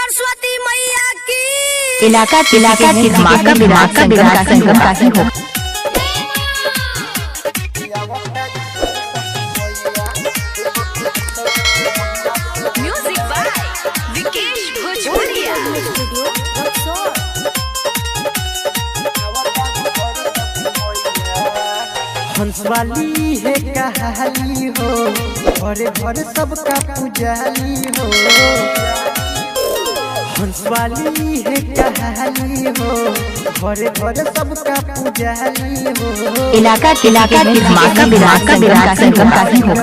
सरस्वती मैया की इलाका की धमाका विराट संगम का ही हो। म्यूजिक बाय विकेश भोजपुरिया। हंसवाली है कहाली हो, घरे घर सबका पुजाली हो। हंसवाली है कहाली हो, घरे घर सबका पुजाली हो। इलाका की धमाका विराट संगम का ही हो।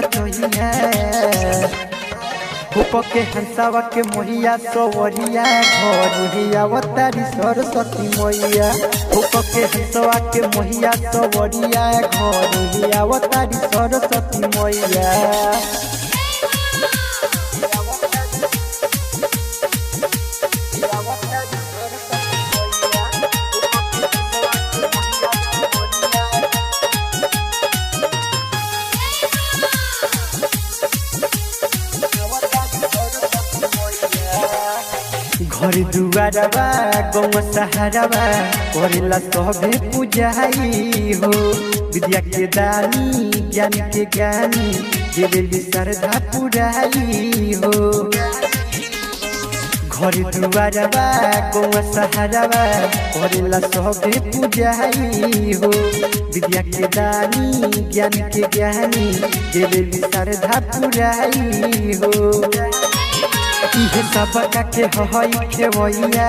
के हंसावा के मोहिया सवरिया घर हिया अवतारी सरस्वती मैया। के हंसवा के मोहिया सवरिया घर हिया अवतारी सरस्वती मैया। घर दुआरबा गौव सहारबा करेला सभे पूजाई हो। विद्या के दानी ज्ञान के ज्ञानी देवेली श्रद्धा पुराई हो। घर दुआरबा गौव सहारबा करेला सभे पूजाई हो। विद्या के दानी ज्ञान के ज्ञानी देवेली श्रद्धा पुराई हो। इहे सबका के हई खेवैया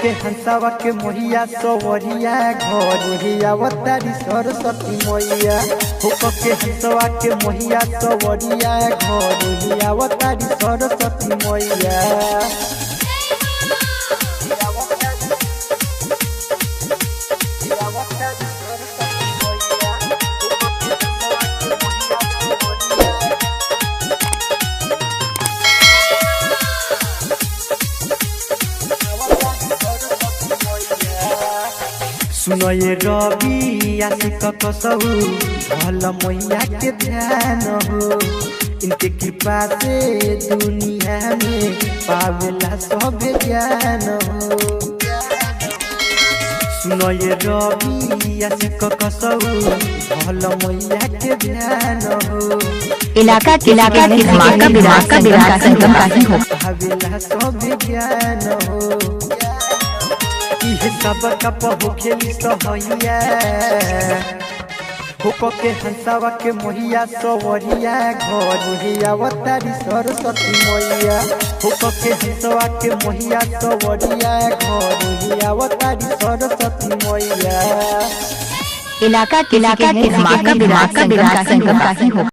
के हंसावा के मोहिया सवरिया घर हिया अवतारी सरस्वती मैया। के हंसवा के मोहिया सवरिया घर हिया अवतारी सरस्वती मैया। सुनये रवि आशिक कसहु भल मैया के ध्यान हो। इनके कृपा से दुनिया में पावेला सब ज्ञान हो। सुनये रवि आशिक कसहु भल मैया के ध्यान हो। इलाका की धमाका विराट संगम का ही हो। पावेला सब ज्ञान हो। सबका पहु खेली सहैया के हंसावा के मोहिया सवरिया घर हिया अवतारी सरस्वती मैया। के हंसवा के मोहिया सवरिया घर हिया अवतारी सरस्वती मैया। इलाका की धमाका विराट संगम का ही हो।